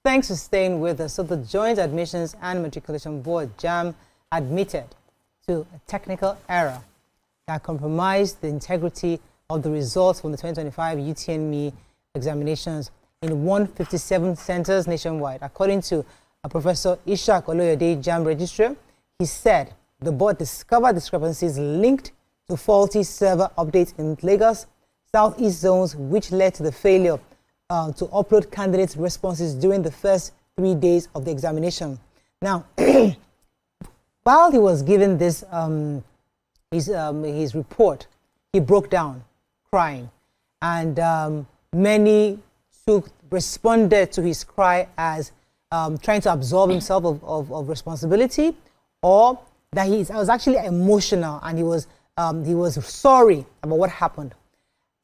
Thanks for staying with us. So the Joint Admissions and Matriculation Board, JAMB, admitted to a technical error that compromised the integrity of the results from the 2025 UTME examinations in 157 centers nationwide. According to Professor Ishak Oloyede, JAMB registrar, he said the board discovered discrepancies linked to faulty server updates in Lagos, Southeast zones, which led to the failure to upload candidates' responses during the first 3 days of the examination. Now, while he was given this his report, he broke down, crying, and many responded to his cry as trying to absolve himself of responsibility, or that he was actually emotional and he was sorry about what happened.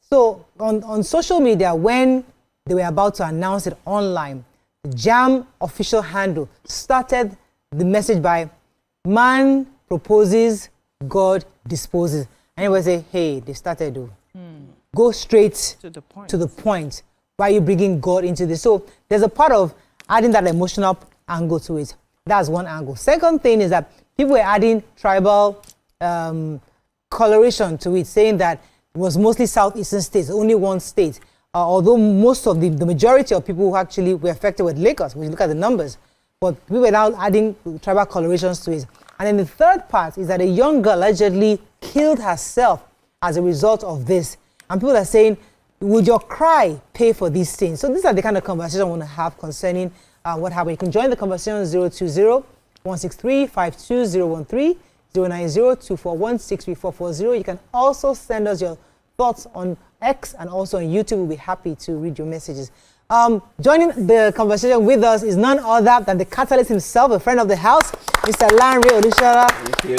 So on social media, when they were about to announce it online, the JAMB official handle started the message by, "Man proposes, God disposes." And everybody say, hey, they started to go straight to the point. Why are you bringing God into this? So there's a part of adding that emotional angle to it. That's one angle. Second thing is that people were adding tribal coloration to it, saying that it was mostly southeastern states, only one state. Although most of the majority of people who actually were affected with Lagos, when you look at the numbers, but we were now adding tribal colorations to it. And then the third part is that a young girl allegedly killed herself as a result of this. And people are saying, would your cry pay for these things? So these are the kind of conversation I want to have concerning what happened. You can join the conversation 020-163-52013, 090-241-63440. You can also send us your thoughts on X and also on YouTube. We'll be happy to read your messages. Joining the conversation with us is none other than the catalyst himself, a friend of the house, Mr. Lanre Olusola.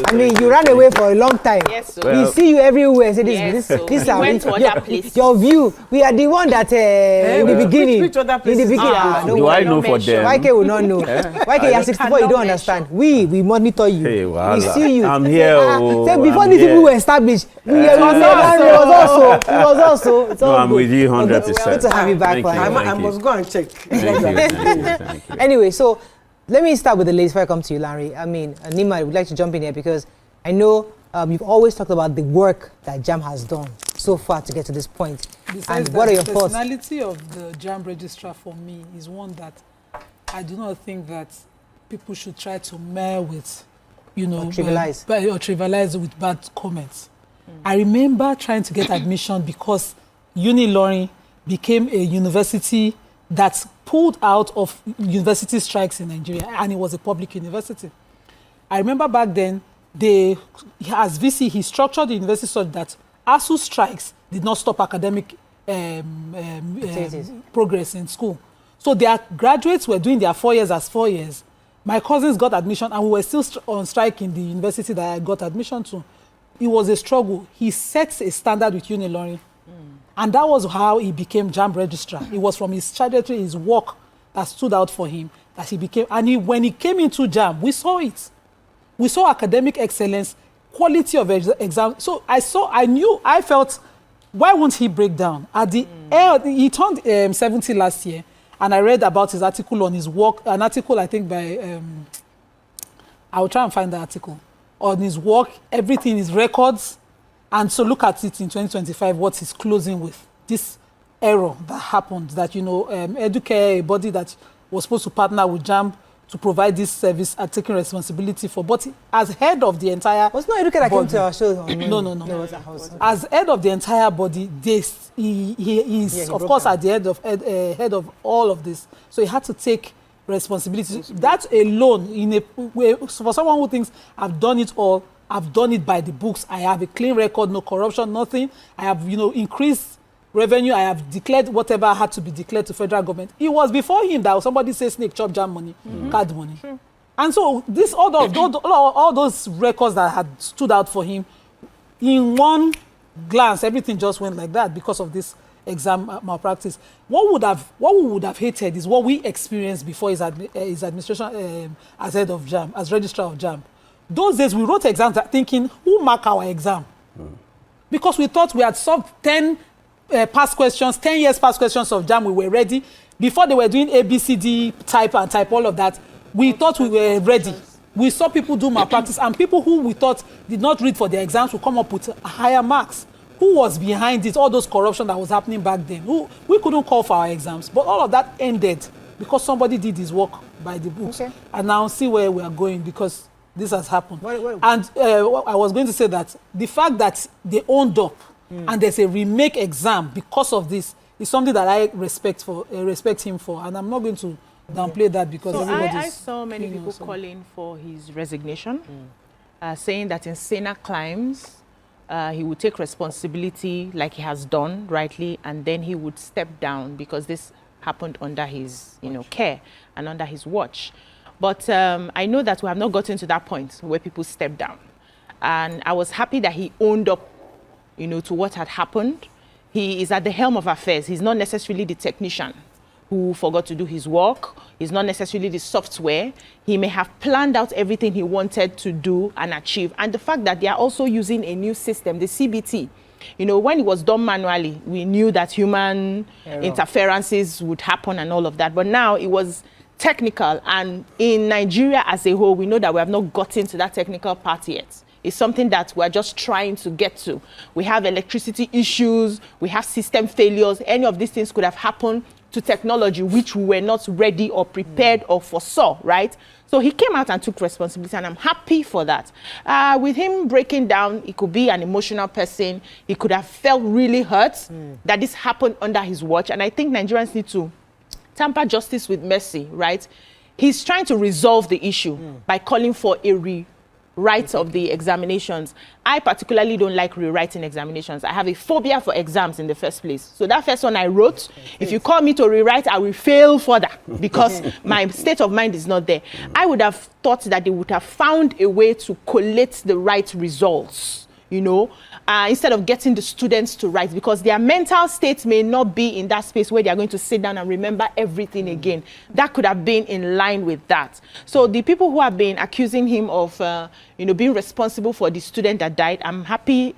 I mean, you ran away for a long time. Yes, so we see you everywhere. Say this went to other places. Your view. We are the one that in the beginning. Which other places? Do I know for them? YK will not know. YK, you're 64. You don't understand. We monitor you. Hey, we see you. I'm here. Say before these people were established, Lanre was also. It's all I'm with you 100%. Good to have you back. I must go and check. Thank you. Anyway, so let me start with the ladies before I come to you, Larry. I mean, Nima, I would like to jump in here because I know you've always talked about the work that JAMB has done so far to get to this point. Besides, and what are your thoughts? The personality of the JAMB registrar for me is one that I do not think that people should try to mess with, or trivialize with bad comments. I remember trying to get admission because Unilorin became a university that pulled out of university strikes in Nigeria, and it was a public university. I remember back then, as VC, he structured the university so that ASU strikes did not stop academic progress in school. So their graduates were doing their 4 years as 4 years. My cousins got admission, and we were still on strike in the university that I got admission to. It was a struggle. He set a standard with Unilorin. And that was how he became JAMB registrar. It was from his trajectory, his work that stood out for him, that he became. And when he came into JAMB, we saw it. We saw academic excellence, quality of exam. So I felt, why won't he break down? He turned 70 last year, and I read about his article on his work, an article I think by, I'll try and find the article, on his work, everything, his records. And so look at it in 2025, what he's closing with. This error that happened, that, Educare, a body that was supposed to partner with JAMB to provide this service, are taking responsibility for. But as head of the entire was not Educare that came to our show? No. As head of the entire body, he is, of course, at the head of all of this. So he had to take responsibility. That alone, for someone who thinks, I've done it all, I've done it by the books. I have a clean record, no corruption, nothing. I have, increased revenue. I have declared whatever had to be declared to federal government. It was before him that somebody said snake chop JAMB money, card money. And so all those records that had stood out for him, in one glance, everything just went like that because of this exam malpractice. What we would have hated is what we experienced before his administration as head of JAMB, as registrar of JAMB. Those days, we wrote exams thinking, who mark our exam? Because we thought we had solved 10 past questions, 10 years past questions of JAMB. We were ready. before they were doing ABCD type and type, all of that, we thought we were ready. We saw people do malpractice, and people who we thought did not read for their exams would come up with higher marks. Who was behind it? All those corruption that was happening back then. We couldn't call for our exams, but all of that ended because somebody did his work by the books. Okay. And now see where we are going, because this has happened. What? And I was going to say that the fact that they owned up and there's a remake exam because of this is something that I respect him for, and I'm not going to downplay that because So everybody's I saw many people calling for his resignation, saying that in saner climes, he would take responsibility like he has done rightly, and then he would step down because this happened under his care and under his watch. But I know that we have not gotten to that point where people step down. And I was happy that he owned up, to what had happened. He is at the helm of affairs. He's not necessarily the technician who forgot to do his work. He's not necessarily the software. He may have planned out everything he wanted to do and achieve. And the fact that they are also using a new system, the CBT. When it was done manually, we knew that human interferences would happen and all of that. But now it was technical. And in Nigeria as a whole, we know that we have not gotten to that technical part yet. It's something that we're just trying to get to. We have electricity issues. We have system failures. Any of these things could have happened to technology which we were not ready or prepared or foresaw, right? So he came out and took responsibility, and I'm happy for that. With him breaking down, he could be an emotional person. He could have felt really hurt that this happened under his watch, and I think Nigerians need to tamper justice with mercy, right? He's trying to resolve the issue by calling for a rewrite of the examinations. I particularly don't like rewriting examinations. I have a phobia for exams in the first place. So that first one I wrote, if you call me to rewrite, I will fail further because my state of mind is not there. I would have thought that they would have found a way to collate the right results, instead of getting the students to write, because their mental state may not be in that space where they are going to sit down and remember everything again. That could have been in line with that. So the people who have been accusing him of, being responsible for the student that died, I'm happy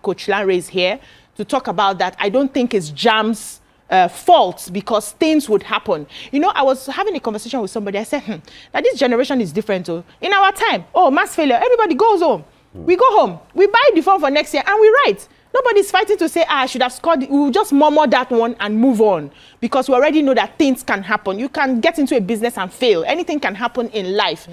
Coach Lanre is here to talk about that. I don't think it's JAMB's fault, because things would happen. I was having a conversation with somebody. I said, that this generation is different. In our time, mass failure, everybody goes home. We go home, we buy the form for next year, and we write. Nobody's fighting to say, I should have scored. We will just murmur that one and move on, because we already know that things can happen. You can get into a business and fail. Anything can happen in life.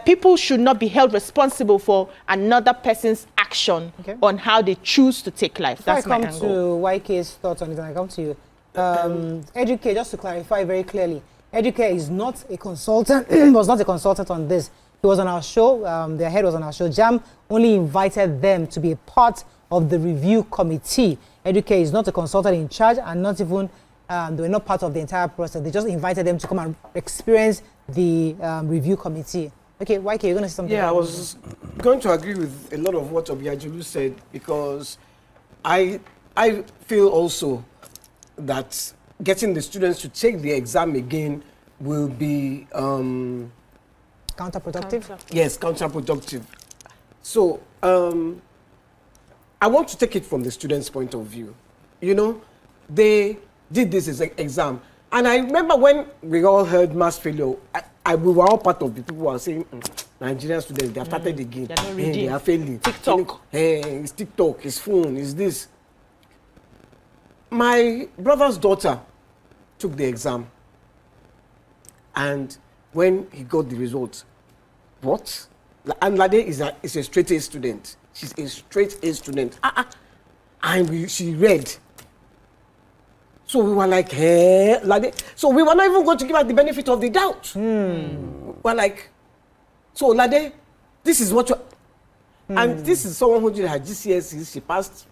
People should not be held responsible for another person's action on how they choose to take life. Before That's my I come to YK's thoughts on it, and I come to you. Educare, just to clarify very clearly, Educare is not a consultant, was not a consultant on this. He was on our show, their head was on our show. JAMB only invited them to be a part of the review committee. Educare is not a consultant in charge, and not even, they were not part of the entire process. They just invited them to come and experience the review committee. Okay, YK, you're going to say something? Yeah, I was going to agree with a lot of what Obiajulu said, because I feel also that getting the students to take the exam again will be Counterproductive? Yes, counterproductive. So I want to take it from the students' point of view. They did this as an exam, and I remember when we all heard mass failure, we were all part of the people who were saying, Nigerian students, they have started again. They are failing. TikTok. It's TikTok, it's phone, it's this. My brother's daughter took the exam, and when he got the results, what? And Lade is a straight A student. She's a straight A student. And she read. So we were like, hey, Lade. So we were not even going to give her the benefit of the doubt. We're like, so Lade, this is what you... And this is someone who did her GCSEs. She passed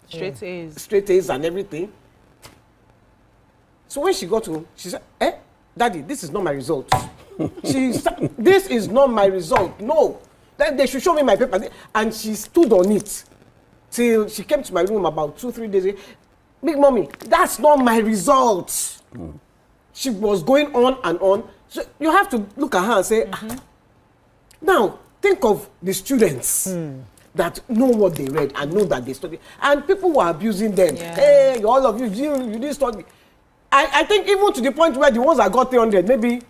straight A's and everything. So when she got home, she said, Daddy, this is not my result. This is not my result. No. They should show me my paper. And she stood on it till she came to my room about 2-3 days ago. Big mommy, that's not my result. She was going on and on. So you have to look at her and say, now think of the students that know what they read and know that they studied. And people were abusing them. Hey, all of you didn't study. I think even to the point where the ones that got 300, maybe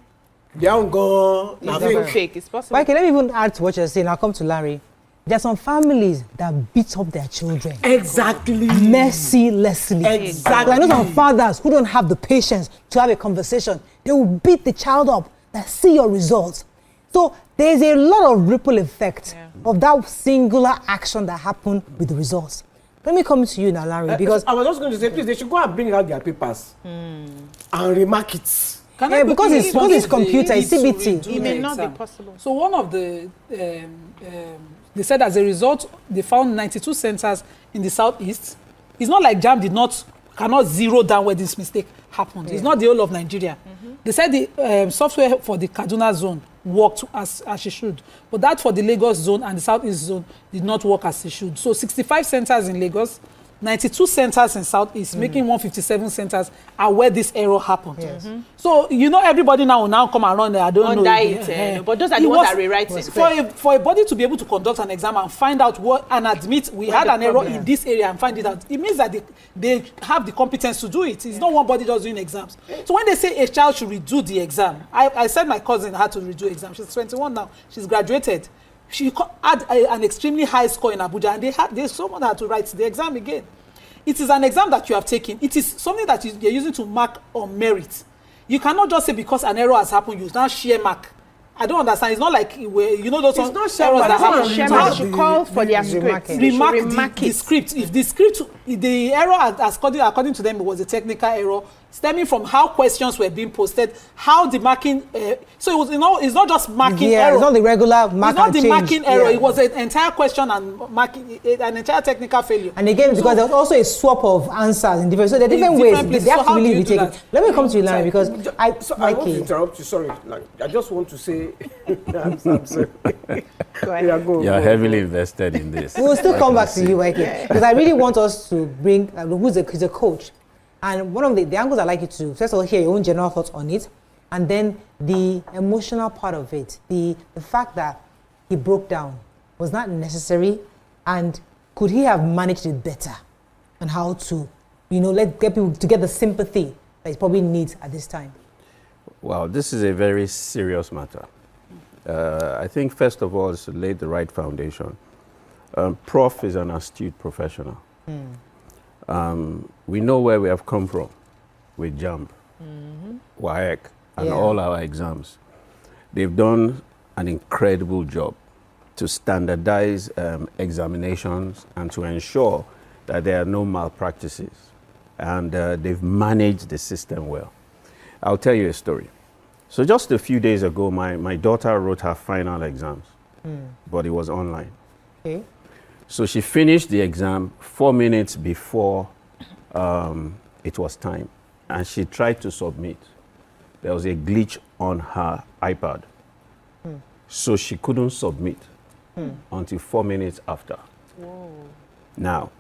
they aren't gone. It's even fake. It's possible. But okay, let me even add to what you're saying. I'll come to Larry. There are some families that beat up their children. Exactly. Mercilessly. Exactly. I know some fathers who don't have the patience to have a conversation. They will beat the child up. That see your results. So there's a lot of ripple effect of that singular action that happened with the results. Let me come to you now, Larry, because I was just going to say, please, they should go and bring out their papers and remark it. because it's computer, it's CBT. It may not be possible. So one of the, they said as a result, they found 92 centers in the southeast. It's not like JAMB cannot zero down where this mistake happened. It's not the whole of Nigeria. They said the software for the Kaduna zone worked as it should, but that for the Lagos zone and the southeast zone did not work as it should. So 65 centers in Lagos, 92 centers in southeast, making 157 centers are where this error happened. Yes. So you know everybody now will now come around there. I don't know. But those are the ones that rewrite it. For a body to be able to conduct an exam and find out what and admit we had an error in this area and find it out, it means that they have the competence to do it. It's not one body just doing exams. So when they say a child should redo the exam, I said my cousin had to redo exam. She's 21 now. She's graduated. She had an extremely high score in Abuja, and there's someone that had to write the exam again. It is an exam that you have taken. It is something that you're using to mark on merit. You cannot just say because an error has happened, you now share mark. I don't understand. It's not like you know those errors that happen. Shema should call for their script. Remark the script. If the error, according to them, it was a technical error stemming from how questions were being posted, how the marking. So it was, it's not just marking error. It's not the regular mark. It's not the change. marking error. It was an entire question and marking, an entire technical failure. And again, because there was also a swap of answers in different, so there are different ways. They have to really retake it. Let me come to you, Larry, because I want to interrupt you. Sorry, I just want to say. I'm sorry. Go ahead. You're heavily invested in this. We'll still come back to you, Ike, because I really want us to bring he's a coach, and one of the angles I'd like you to first of all hear your own general thoughts on it, and then the emotional part of it, the fact that he broke down was not necessary, and could he have managed it better, and how to, get people to get the sympathy that he probably needs at this time. Wow, this is a very serious matter. I think, first of all, is to lay the right foundation. Prof is an astute professional. We know where we have come from with JAMB, WAEC, and all our exams. They've done an incredible job to standardize examinations and to ensure that there are no malpractices. And they've managed the system well. I'll tell you a story. So just a few days ago, my daughter wrote her final exams, but it was online. Okay. So she finished the exam 4 minutes before it was time, and she tried to submit. There was a glitch on her iPad, so she couldn't submit until 4 minutes after. Whoa. Now,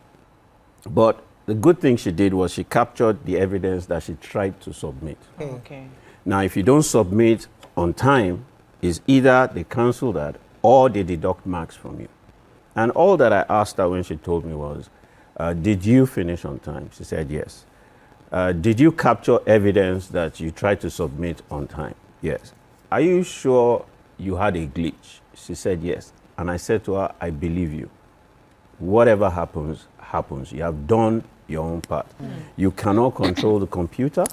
but the good thing she did was she captured the evidence that she tried to submit. Okay. Now, if you don't submit on time, is either they cancel that or they deduct marks from you. And all that I asked her when she told me was, did you finish on time? She said, yes. Did you capture evidence that you tried to submit on time? Yes. Are you sure you had a glitch? She said, yes. And I said to her, I believe you. Whatever happens, happens. You have done your own part. You cannot control the computer.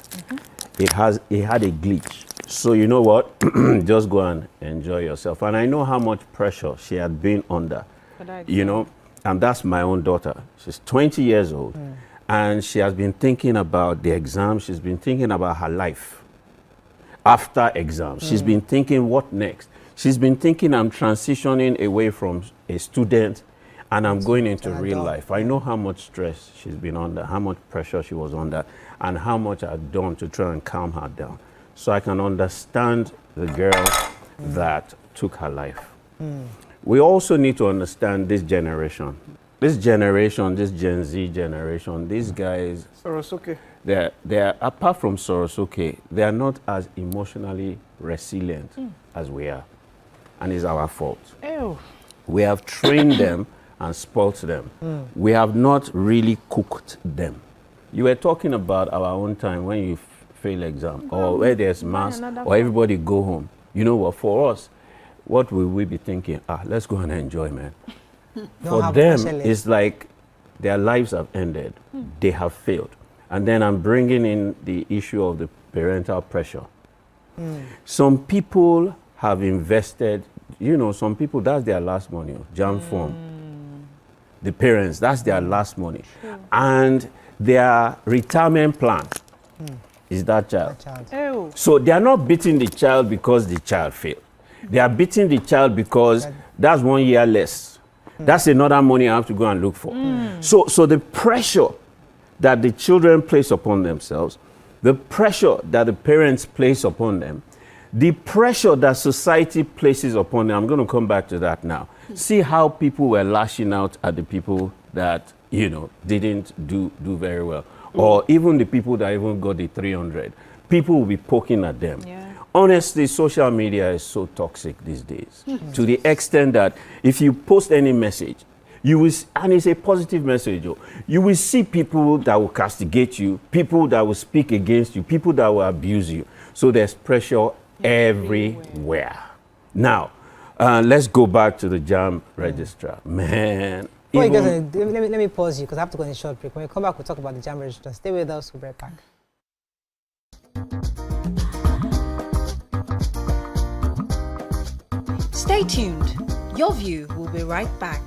It had a glitch. So you know what? Just go and enjoy yourself. And I know how much pressure she had been under, and that's my own daughter. She's 20 years old, and she has been thinking about the exam. She's been thinking about her life after exams. She's been thinking, what next? She's been thinking, I'm transitioning away from a student and I'm going into real life. I know how much stress she's been under, how much pressure she was under, and how much I've done to try and calm her down. So I can understand the girl that took her life. We also need to understand this generation. This Gen Z generation, these guys, Sorosuke. they're apart from Sorosuke, they are not as emotionally resilient as we are. And it's our fault. Ew. We have trained them and spoilt them. We have not really cooked them. You were talking about our own time when you fail exam, or where there's mass, another or one. everybody go home, you know what, for us, what will we be thinking? Let's go and enjoy, man. For have a them, specialist. it's like their lives have ended. They have failed. And then I'm bringing in the issue of the parental pressure. Some people have invested, you know, some people, that's their last money, JAMB form. The parents, that's their last money. And their retirement plan is that child. Child. Oh. So they are not beating the child because the child failed. They are beating the child because that's 1 year less. That's another money I have to go and look for. So the pressure that the children place upon themselves, the pressure that the parents place upon them, the pressure that society places upon them, I'm going to come back to that now. See how people were lashing out at the people that, you know, didn't do very well. Or even the people that even got the 300. People will be poking at them. Yeah. Honestly, social media is so toxic these days, to the extent that if you post any message, you will, and it's a positive message, you will see people that will castigate you, people that will speak against you, people that will abuse you. So there's pressure everywhere. Now, let's go back to the JAMB registrar. Man. Before you guys, let me pause you because I have to go on a short break. When we come back, we'll talk about the JAMB registrar. Stay with us. We'll be right back. Stay tuned. Your View will be right back.